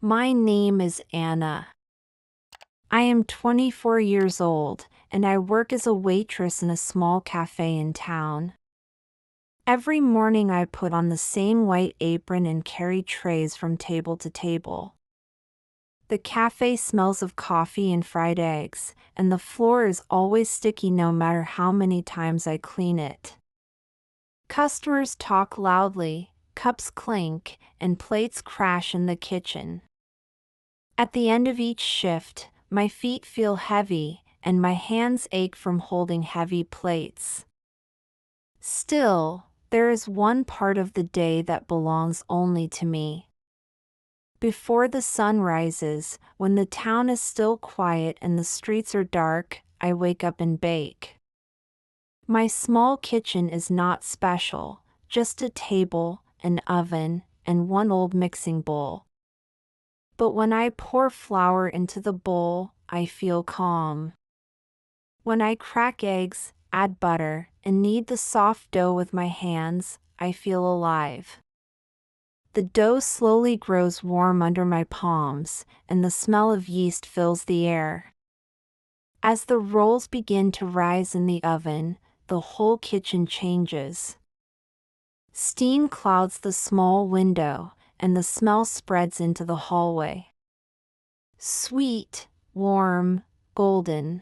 My name is Anna. I am 24 years old, and I work as a waitress in a small cafe in town. Every morning I put on the same white apron and carry trays from table to table. The cafe smells of coffee and fried eggs, and the floor is always sticky no matter how many times I clean it. Customers talk loudly, cups clink, and plates crash in the kitchen. At the end of each shift, my feet feel heavy, and my hands ache from holding heavy plates. Still, there is one part of the day that belongs only to me. Before the sun rises, when the town is still quiet and the streets are dark, I wake up and bake. My small kitchen is not special, just a table, an oven, and one old mixing bowl. But when I pour flour into the bowl, I feel calm. When I crack eggs, add butter, and knead the soft dough with my hands, I feel alive. The dough slowly grows warm under my palms, and the smell of yeast fills the air. As the rolls begin to rise in the oven, the whole kitchen changes. Steam clouds the small window, and the smell spreads into the hallway. Sweet, warm, golden.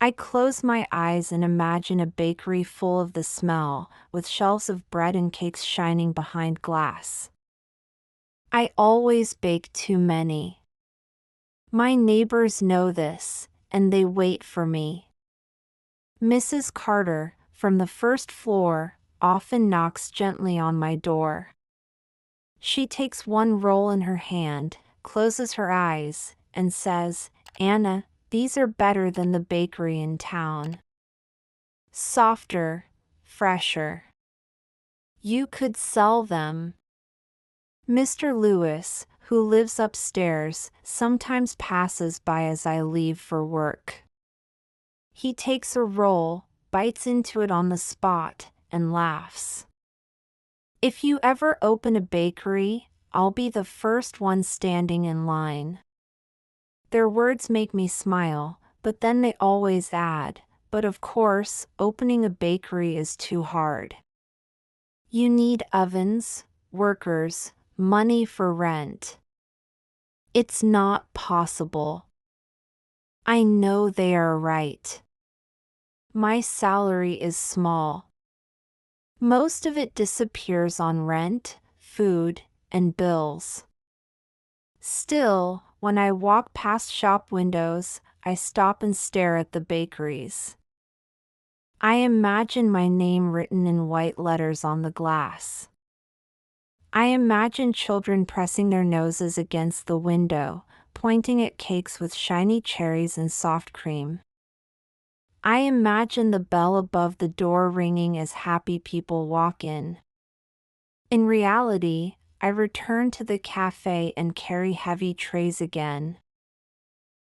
I close my eyes and imagine a bakery full of the smell, with shelves of bread and cakes shining behind glass. I always bake too many. My neighbors know this, and they wait for me. Mrs. Carter, from the first floor, often knocks gently on my door. She takes one roll in her hand, closes her eyes, and says, "Anna, these are better than the bakery in town. Softer, fresher. You could sell them." Mr. Lewis, who lives upstairs, sometimes passes by as I leave for work. He takes a roll, bites into it on the spot, and laughs. If you ever open a bakery, I'll be the first one standing in line. Their words make me smile, but then they always add, "But of course, opening a bakery is too hard. You need ovens, workers, money for rent. It's not possible." I know they are right. My salary is small. Most of it disappears on rent, food, and bills. Still, when I walk past shop windows, I stop and stare at the bakeries. I imagine my name written in white letters on the glass. I imagine children pressing their noses against the window, pointing at cakes with shiny cherries and soft cream. I imagine the bell above the door ringing as happy people walk in. In reality, I return to the cafe and carry heavy trays again.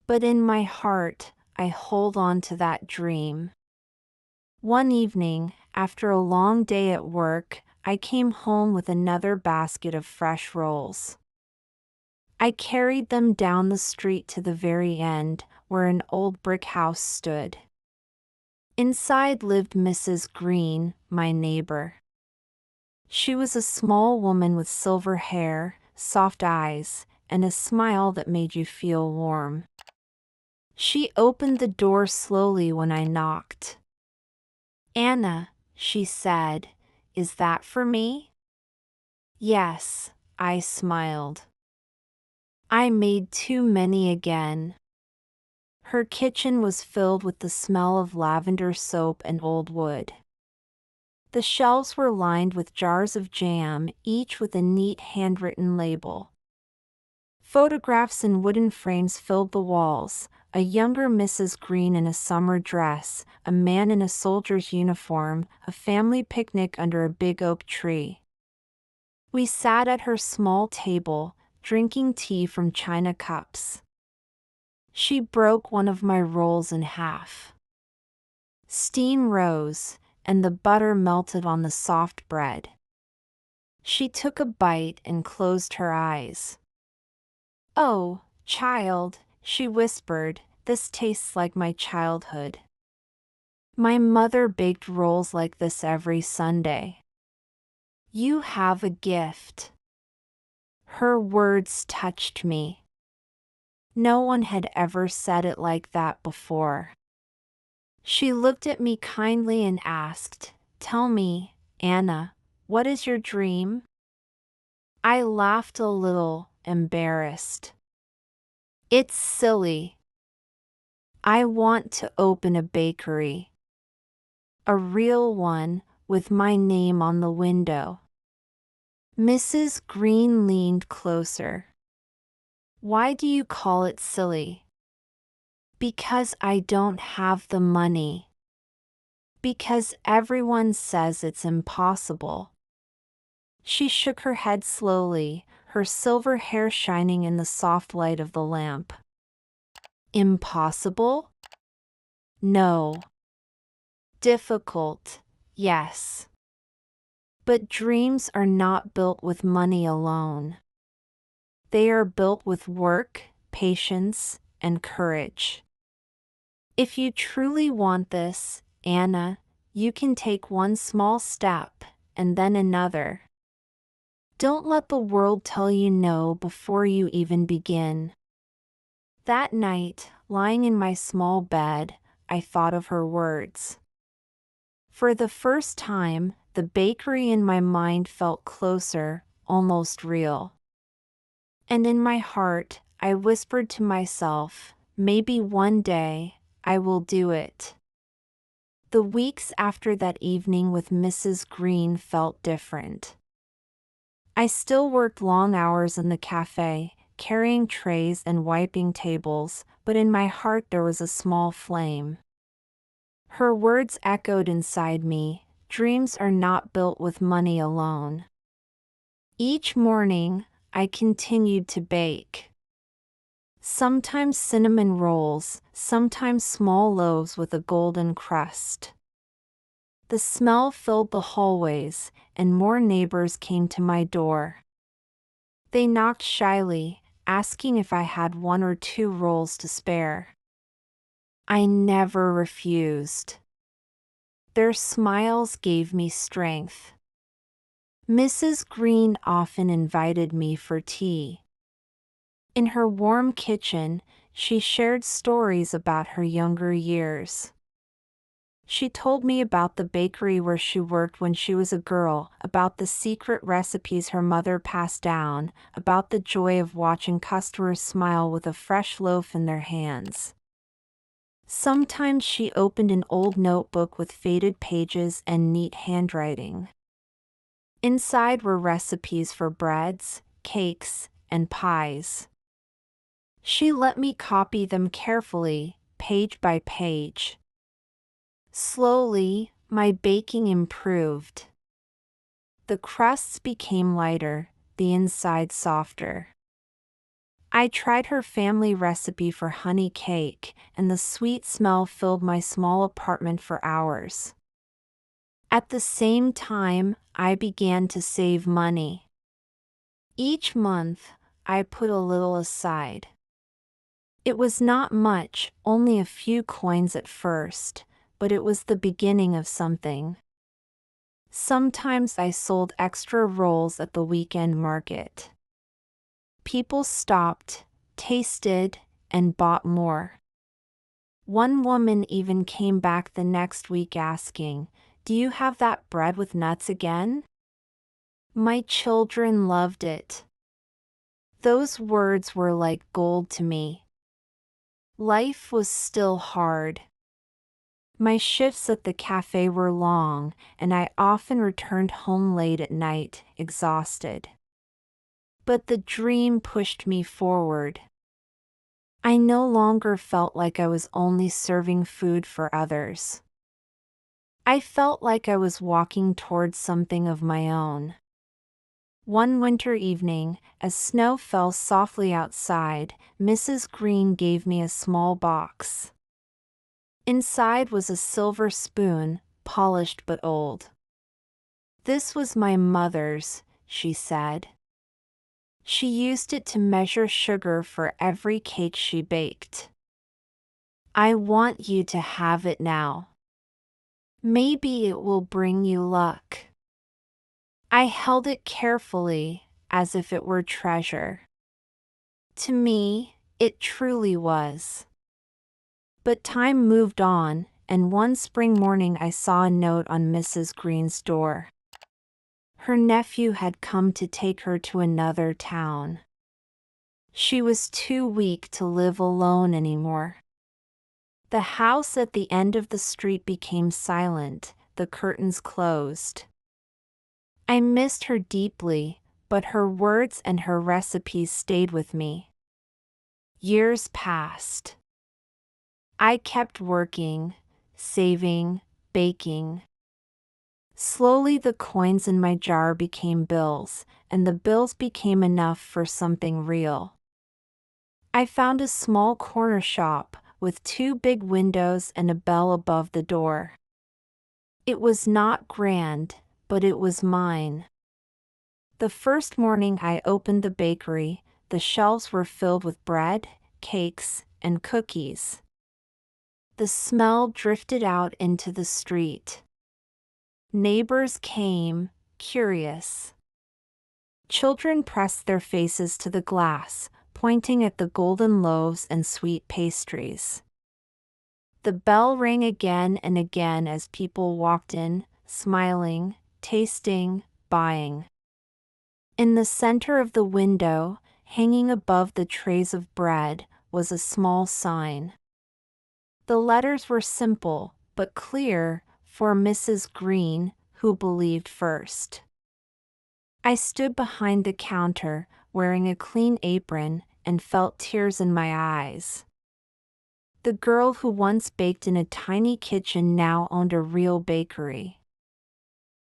But in my heart, I hold on to that dream. One evening, after a long day at work, I came home with another basket of fresh rolls. I carried them down the street to the very end, where an old brick house stood. Inside lived Mrs. Green, my neighbor. She was a small woman with silver hair, soft eyes, and a smile that made you feel warm. She opened the door slowly when I knocked. "Anna," she said, "is that for me?" "Yes," I smiled. I made too many again. Her kitchen was filled with the smell of lavender soap and old wood. The shelves were lined with jars of jam, each with a neat handwritten label. Photographs in wooden frames filled the walls: a younger Mrs. Green in a summer dress, a man in a soldier's uniform, a family picnic under a big oak tree. We sat at her small table, drinking tea from china cups. She broke one of my rolls in half. Steam rose, and the butter melted on the soft bread. She took a bite and closed her eyes. Oh, child, she whispered, this tastes like my childhood. My mother baked rolls like this every Sunday. You have a gift. Her words touched me. No one had ever said it like that before. She looked at me kindly and asked, "Tell me, Anna, what is your dream?" I laughed a little, embarrassed. It's silly. I want to open a bakery. A real one, with my name on the window. Mrs. Green leaned closer. Why do you call it silly? Because I don't have the money. Because everyone says it's impossible. She shook her head slowly, her silver hair shining in the soft light of the lamp. Impossible? No. Difficult, yes. But dreams are not built with money alone. They are built with work, patience, and courage. If you truly want this, Anna, you can take one small step, and then another. Don't let the world tell you no before you even begin. That night, lying in my small bed, I thought of her words. For the first time, the bakery in my mind felt closer, almost real. And in my heart, I whispered to myself, maybe one day, I will do it. The weeks after that evening with Mrs. Green felt different. I still worked long hours in the cafe, carrying trays and wiping tables, but in my heart there was a small flame. Her words echoed inside me, dreams are not built with money alone. Each morning, I continued to bake. Sometimes cinnamon rolls, sometimes small loaves with a golden crust. The smell filled the hallways, and more neighbors came to my door. They knocked shyly, asking if I had one or two rolls to spare. I never refused. Their smiles gave me strength. Mrs. Green often invited me for tea. In her warm kitchen, she shared stories about her younger years. She told me about the bakery where she worked when she was a girl, about the secret recipes her mother passed down, about the joy of watching customers smile with a fresh loaf in their hands. Sometimes she opened an old notebook with faded pages and neat handwriting. Inside were recipes for breads, cakes, and pies. She let me copy them carefully, page by page. Slowly, my baking improved. The crusts became lighter, the inside softer. I tried her family recipe for honey cake, and the sweet smell filled my small apartment for hours. At the same time, I began to save money. Each month, I put a little aside. It was not much, only a few coins at first, but it was the beginning of something. Sometimes I sold extra rolls at the weekend market. People stopped, tasted, and bought more. One woman even came back the next week asking, "Do you have that bread with nuts again?" My children loved it. Those words were like gold to me. Life was still hard. My shifts at the cafe were long, and I often returned home late at night, exhausted. But the dream pushed me forward. I no longer felt like I was only serving food for others. I felt like I was walking towards something of my own. One winter evening, as snow fell softly outside, Mrs. Green gave me a small box. Inside was a silver spoon, polished but old. "This was my mother's," she said. She used it to measure sugar for every cake she baked. I want you to have it now. Maybe it will bring you luck. I held it carefully, as if it were treasure. To me, it truly was. But time moved on, and one spring morning I saw a note on Mrs. Green's door. Her nephew had come to take her to another town. She was too weak to live alone anymore. The house at the end of the street became silent, the curtains closed. I missed her deeply, but her words and her recipes stayed with me. Years passed. I kept working, saving, baking. Slowly the coins in my jar became bills, and the bills became enough for something real. I found a small corner shop, with 2 big windows and a bell above the door. It was not grand, but it was mine. The first morning I opened the bakery, the shelves were filled with bread, cakes, and cookies. The smell drifted out into the street. Neighbors came, curious. Children pressed their faces to the glass, pointing at the golden loaves and sweet pastries. The bell rang again and again as people walked in, smiling, tasting, buying. In the center of the window, hanging above the trays of bread, was a small sign. The letters were simple, but clear, for Mrs. Green, who believed first. I stood behind the counter, wearing a clean apron, and felt tears in my eyes. The girl who once baked in a tiny kitchen now owned a real bakery.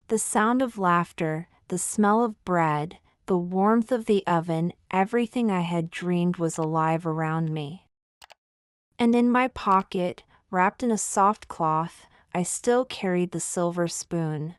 The sound of laughter, the smell of bread, the warmth of the oven, everything I had dreamed was alive around me. And in my pocket, wrapped in a soft cloth, I still carried the silver spoon.